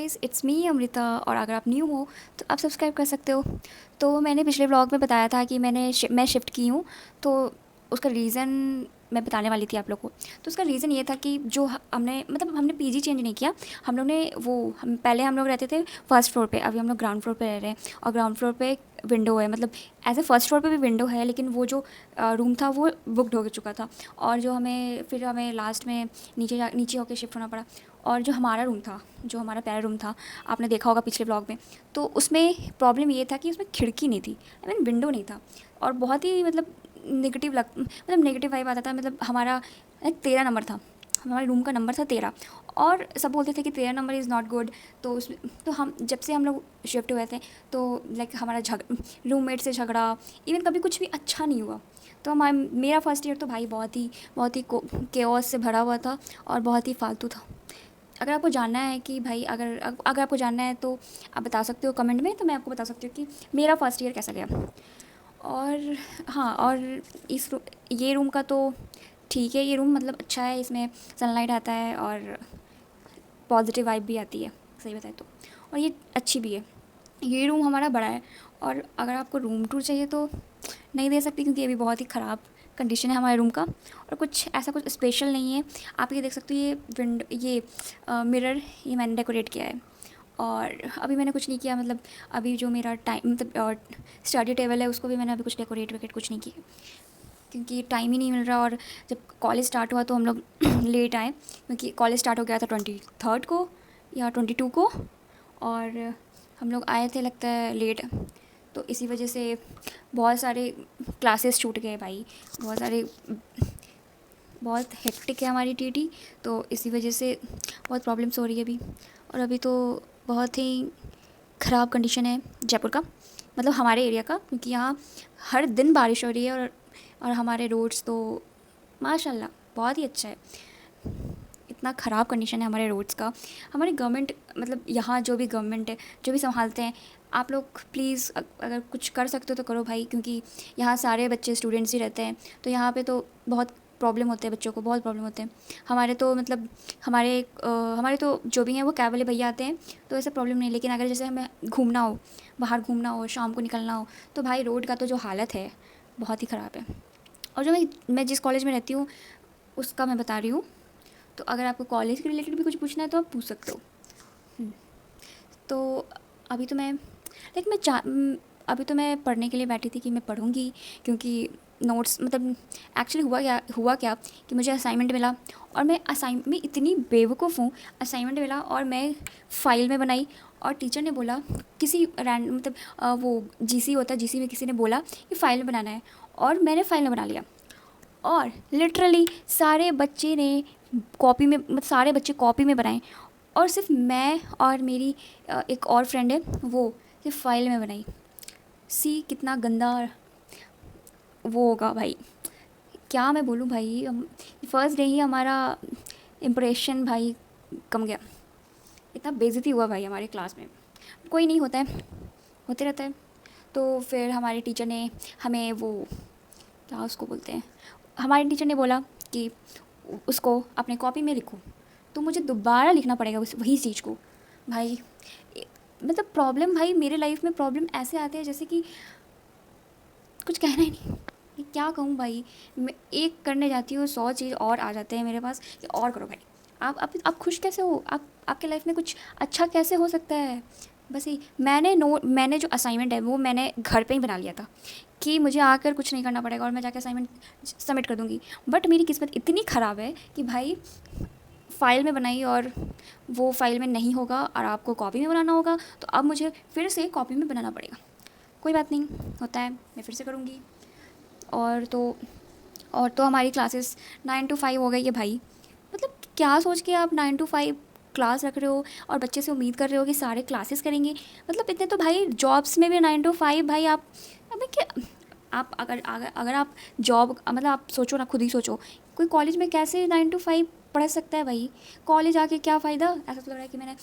Guys, it's me Amrita. और अगर आप न्यू हो तो आप सब्सक्राइब कर सकते हो। तो मैंने पिछले व्लॉग में बताया था कि मैं शिफ्ट की हूँ। तो उसका रीज़न मैं बताने वाली थी आप लोग को। तो उसका रीज़न ये था कि जो हमने पीजी चेंज नहीं किया। हम लोग ने वो हम लोग रहते थे फर्स्ट फ्लोर पे, अभी हम लोग ग्राउंड फ्लोर पे रह रहे हैं। और ग्राउंड फ्लोर पे विंडो है, मतलब एज ए फर्स्ट फ्लोर पे भी विंडो है, लेकिन वो जो रूम था वो बुकड हो चुका था। और हमें लास्ट में नीचे होकर शिफ्ट होना पड़ा। और जो हमारा रूम था, जो हमारा पहला रूम था, आपने देखा होगा पिछले ब्लॉग में, तो उसमें प्रॉब्लम ये था कि उसमें खिड़की नहीं थी, आई मीन विंडो नहीं था। और बहुत ही मतलब नेगेटिव वाइब आता था। मतलब हमारा 13 नंबर था, हमारे रूम का नंबर था 13। और सब बोलते थे कि 13 नंबर इज़ नॉट गुड। तो उसमें तो हम जब से हम लोग शिफ्ट हुए थे, तो लाइक हमारा रूममेट से झगड़ा, इवन कभी कुछ भी अच्छा नहीं हुआ। तो हमारा मेरा फर्स्ट ईयर तो भाई बहुत ही केओस से भरा हुआ था और बहुत ही फालतू था। अगर आपको जानना है कि भाई अगर आपको जानना है तो आप बता सकते हो कमेंट में, तो मैं आपको बता सकती हूँ कि मेरा फर्स्ट ईयर कैसा गया। और हाँ, और ये रूम का तो ठीक है, ये रूम मतलब अच्छा है, इसमें सनलाइट आता है और पॉजिटिव वाइब भी आती है, सही बताए तो। और ये अच्छी भी है। ये रूम हमारा बड़ा है। और अगर आपको रूम टूर चाहिए तो नहीं दे सकती, क्योंकि अभी बहुत ही ख़राब कंडीशन है हमारे रूम का। और कुछ स्पेशल नहीं है। आप ये देख सकते हो, ये मिरर ये मैंने डेकोरेट किया है। और अभी मैंने कुछ नहीं किया, मतलब अभी जो मेरा टाइम मतलब स्टडी टेबल है उसको भी मैंने अभी कुछ डेकोरेट वेकेट कुछ नहीं किया, क्योंकि टाइम ही नहीं मिल रहा। और जब कॉलेज स्टार्ट हुआ तो हम लोग लेट आए, क्योंकि कॉलेज स्टार्ट हो गया था 23 को या 22 को। और हम लोग आए थे लगता है लेट। तो इसी वजह से बहुत सारे क्लासेस छूट गए भाई। बहुत सारे बहुत हेक्टिक है हमारी टीटी। तो इसी वजह से बहुत प्रॉब्लम्स हो रही है अभी। और अभी तो बहुत ही ख़राब कंडीशन है जयपुर का, मतलब हमारे एरिया का, क्योंकि यहाँ हर दिन बारिश हो रही है। और हमारे रोड्स तो माशाल्लाह बहुत ही अच्छा है। इतना ख़राब कंडीशन है हमारे रोड्स का। हमारी गवर्नमेंट, मतलब यहाँ जो भी गवर्नमेंट है, जो भी संभालते हैं, आप लोग प्लीज़ अगर कुछ कर सकते हो तो करो भाई, क्योंकि यहाँ सारे बच्चे स्टूडेंट्स ही रहते हैं। तो यहाँ पे तो बहुत प्रॉब्लम होते हैं, बच्चों को बहुत प्रॉब्लम होते हैं। हमारे तो मतलब हमारे तो जो भी हैं वो कैब वाले भैया आते हैं, तो ऐसा प्रॉब्लम नहीं। लेकिन अगर जैसे हमें घूमना हो, बाहर घूमना हो, शाम को निकलना हो, तो भाई रोड का तो जो हालत है बहुत ही ख़राब है। और जो मैं जिस कॉलेज में रहती हूँ उसका मैं बता रही हूँ। तो अगर आपको कॉलेज के रिलेटेड भी कुछ पूछना है तो आप पूछ सकते हो। हम्म, तो अभी तो मैं लाइक मैं चा अभी तो मैं पढ़ने के लिए बैठी थी कि मैं पढ़ूँगी, क्योंकि नोट्स मतलब एक्चुअली हुआ क्या कि मुझे असाइनमेंट मिला। और मैं इतनी बेवकूफ़ हूँ। असाइनमेंट मिला और मैं फ़ाइल में बनाई। और टीचर ने बोला, किसी रैंड मतलब वो जीसी होता है, जीसी में किसी ने बोला कि फ़ाइल में बनाना है। और मैंने फ़ाइल में बना लिया। और लिटरली सारे बच्चे कॉपी में बनाए। और सिर्फ मैं और मेरी एक और फ्रेंड है, वो सिर्फ फाइल में बनाई। सी कितना गंदा वो होगा भाई, क्या मैं बोलूँ भाई। फर्स्ट डे ही हमारा इम्प्रेशन भाई कम गया। इतना बेइज्जती हुआ भाई हमारे क्लास में। कोई नहीं, होता है, होते रहता है। तो फिर हमारे टीचर ने हमें वो, क्या उसको बोलते हैं, हमारे टीचर ने बोला कि उसको अपने कॉपी में लिखो। तो मुझे दोबारा लिखना पड़ेगा वही चीज़ को भाई। मतलब प्रॉब्लम भाई, मेरे लाइफ में प्रॉब्लम ऐसे आते हैं जैसे कि कुछ कहना ही नहीं। ये क्या कहूँ भाई। मैं एक करने जाती हूँ 100 चीज़ और आ जाते हैं मेरे पास कि और करो भाई। आप खुश कैसे हो? आपके लाइफ में कुछ अच्छा कैसे हो सकता है? बस ये मैंने जो असाइनमेंट है वो मैंने घर पे ही बना लिया था कि मुझे आकर कुछ नहीं करना पड़ेगा और मैं जाकर असाइनमेंट सबमिट कर दूँगी। बट मेरी किस्मत इतनी ख़राब है कि भाई फ़ाइल में बनाई और वो फ़ाइल में नहीं होगा और आपको कॉपी में बनाना होगा। तो अब मुझे फिर से कॉपी में बनाना पड़ेगा। कोई बात नहीं, होता है, मैं फिर से करूँगी। और तो और तो हमारी क्लासेस 9 to 5 हो गई है भाई। मतलब क्या सोच के आप 9 to 5 क्लास रख रहे हो और बच्चे से उम्मीद कर रहे हो कि सारे क्लासेस करेंगे? मतलब इतने तो भाई जॉब्स में भी 9 to 5 भाई। आप अबे क्या, आप अगर आप जॉब मतलब आप सोचो ना, खुद ही सोचो, कोई कॉलेज में कैसे 9 to 5 पढ़ सकता है भाई? कॉलेज आके क्या फ़ायदा? ऐसा तो लग रहा है कि मैं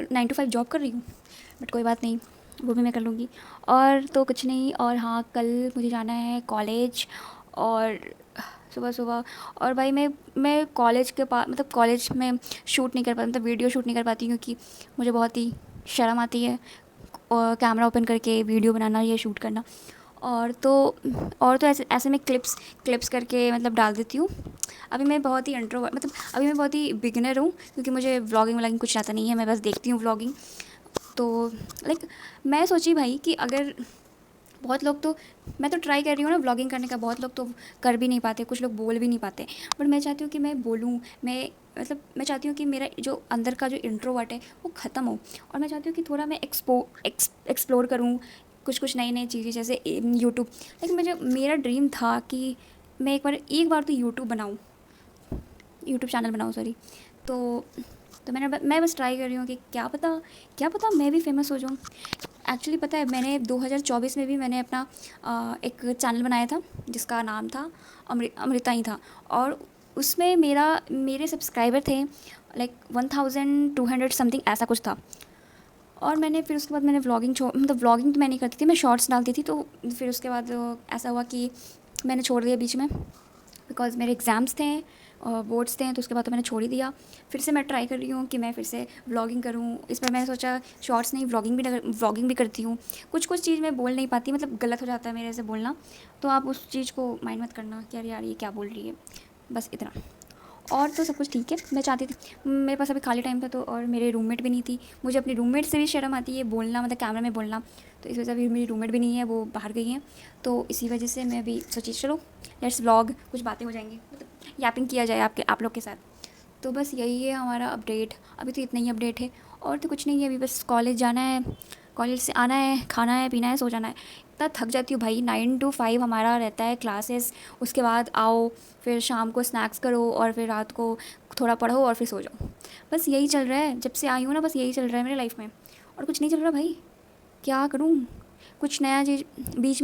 9 to 5 जॉब कर रही हूँ। बट कोई बात नहीं, वो भी मैं कर लूँगी। और तो कुछ नहीं। और हाँ, कल मुझे जाना है कॉलेज। और सुबह-सुबह। और भाई मैं कॉलेज के पा मतलब कॉलेज में शूट नहीं कर पाती, मतलब वीडियो शूट नहीं कर पाती, क्योंकि मुझे बहुत ही शर्म आती है और कैमरा ओपन करके वीडियो बनाना या शूट करना। और तो और तो ऐसे ऐसे मैं क्लिप्स क्लिप्स करके मतलब डाल देती हूँ। अभी मैं बहुत ही मतलब अभी मैं बहुत ही बिगिनर हूँ, क्योंकि मुझे व्लॉगिंग व्लॉगिंग कुछ आता नहीं है, मैं बस देखती हूँ व्लॉगिंग। तो लाइक मैं सोची भाई कि अगर बहुत लोग तो, मैं तो ट्राई कर रही हूँ ना व्लॉगिंग करने का, बहुत लोग तो कर भी नहीं पाते, कुछ लोग बोल भी नहीं पाते, बट मैं चाहती हूँ कि मैं बोलूँ। मैं चाहती हूँ कि मेरा जो अंदर का जो इंट्रोवर्ट है वो ख़त्म हो, और मैं चाहती हूँ कि थोड़ा मैं एक्सप्लोर करूँ कुछ कुछ नई नई चीज़ें, जैसे यूट्यूब। लेकिन मेरा ड्रीम था कि मैं एक बार तो यूट्यूब चैनल बनाऊँ, सॉरी। तो मैं बस ट्राई कर रही हूँ कि क्या पता मैं भी फेमस हो जाऊँ। एक्चुअली पता है, मैंने 2024 में भी मैंने अपना एक चैनल बनाया था, जिसका नाम था अमृता ही था। और उसमें मेरे सब्सक्राइबर थे लाइक 1200 समथिंग, ऐसा कुछ था। और मैंने फिर उसके बाद मैंने मतलब व्लॉगिंग तो मैं नहीं करती थी, मैं शॉर्ट्स डालती थी। तो फिर उसके बाद ऐसा हुआ कि मैंने छोड़ दिया बीच में, बिकॉज़ मेरे एग्ज़ाम्स थे और बोर्ड्स थे, तो उसके बाद तो मैंने छोड़ ही दिया। फिर से मैं ट्राई कर रही हूँ कि मैं फिर से व्लॉगिंग करूँ। इस पर मैंने सोचा शॉर्ट्स नहीं, व्लॉगिंग भी करती हूँ। कुछ कुछ चीज़ मैं बोल नहीं पाती, मतलब गलत हो जाता है मेरे से बोलना, तो आप उस चीज़ को माइंड मत करना कि अरे यार ये क्या बोल रही है, बस इतना। और तो सब कुछ ठीक है। मैं चाहती थी, मेरे पास अभी खाली टाइम था, तो और मेरे रूममेट भी नहीं थी। मुझे अपनी रूममेट से भी शर्म आती है बोलना, मतलब कैमरा में बोलना। तो इस वजह से अभी मेरी रूममेट भी नहीं है, वो बाहर गई हैं। तो इसी वजह से मैं अभी सोची चलो लेट्स व्लॉग, कुछ बातें हो जाएंगी, मतलब यापिंग किया जाए आप लोग के साथ। तो बस यही है हमारा अपडेट, अभी तो इतना ही अपडेट है। और तो कुछ नहीं है, अभी बस कॉलेज जाना है, कॉलेज से आना है, खाना है, पीना है, सो जाना है। इतना थक जाती हूँ भाई, 9 to 5 हमारा रहता है क्लासेस। उसके बाद आओ, फिर शाम को स्नैक्स करो, और फिर रात को थोड़ा पढ़ो और फिर सो जाओ। बस यही चल रहा है, जब से आई हूँ ना बस यही चल रहा है मेरी लाइफ में, और कुछ नहीं चल रहा भाई। क्या करूँ, कुछ नया चीज़। बीच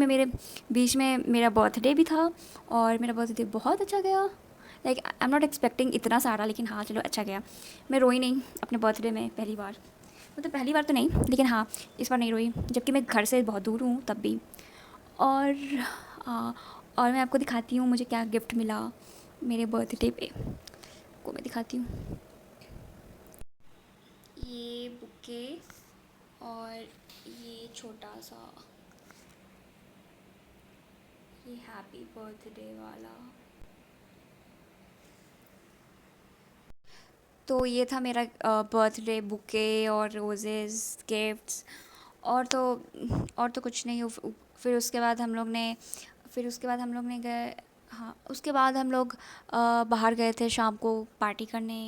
में मेरा बर्थडे भी था, और मेरा बर्थडे बहुत अच्छा गया। Like I am not expecting इतना सारा, लेकिन हाँ चलो अच्छा गया। मैं रोई नहीं अपने बर्थडे में पहली बार, मतलब पहली बार तो नहीं, लेकिन हाँ इस बार नहीं रोई, जबकि मैं घर से बहुत दूर हूँ तब भी। और हाँ, और मैं आपको दिखाती हूँ मुझे क्या गिफ्ट मिला मेरे बर्थडे पे, को मैं दिखाती हूँ। ये बुके, और ये छोटा सा, ये हैप्पी बर्थडे वाला। तो ये था मेरा बर्थडे बुके और रोजेज़ गिफ्ट्स। और तो और तो कुछ नहीं। फिर उसके बाद हम लोग ने फिर उसके बाद हम लोग ने गए, हाँ उसके बाद हम लोग बाहर गए थे शाम को पार्टी करने।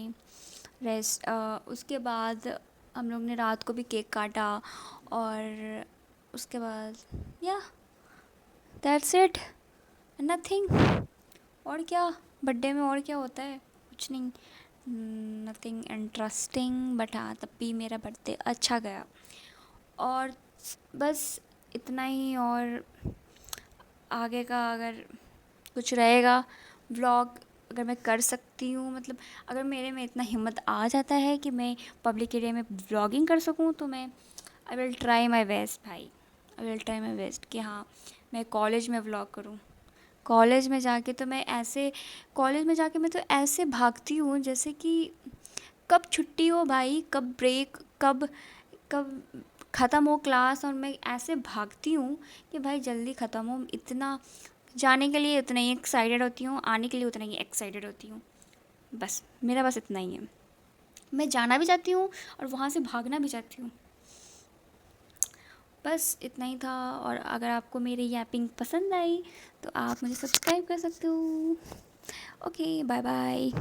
उसके बाद हम लोग ने रात को भी केक काटा। और उसके बाद या दैट्स इट, नथिंग। और क्या, बर्थडे में और क्या होता है, कुछ नहीं, नथिंग इंटरेस्टिंग। बट हाँ तब भी मेरा बर्थडे अच्छा गया। और बस इतना ही। और आगे का अगर कुछ रहेगा व्लॉग, अगर मैं कर सकती हूँ, मतलब अगर मेरे में इतना हिम्मत आ जाता है कि मैं पब्लिक एरिया में व्लॉगिंग कर सकूँ, तो मैं I will try my best भाई। I will try my best कि हाँ मैं कॉलेज में व्लॉग करूँ। कॉलेज में जाके मैं तो ऐसे भागती हूँ जैसे कि कब छुट्टी हो भाई, कब ब्रेक, कब कब ख़त्म हो क्लास, और मैं ऐसे भागती हूँ कि भाई जल्दी ख़त्म हो। इतना जाने के लिए उतना ही एक्साइटेड होती हूँ, आने के लिए उतना ही एक्साइटेड होती हूँ। बस इतना ही है। मैं जाना भी चाहती हूँ और वहाँ से भागना भी चाहती हूँ। बस इतना ही था। और अगर आपको मेरी यैपिंग पसंद आई तो आप मुझे सब्सक्राइब कर सकते हो। Okay, bye bye.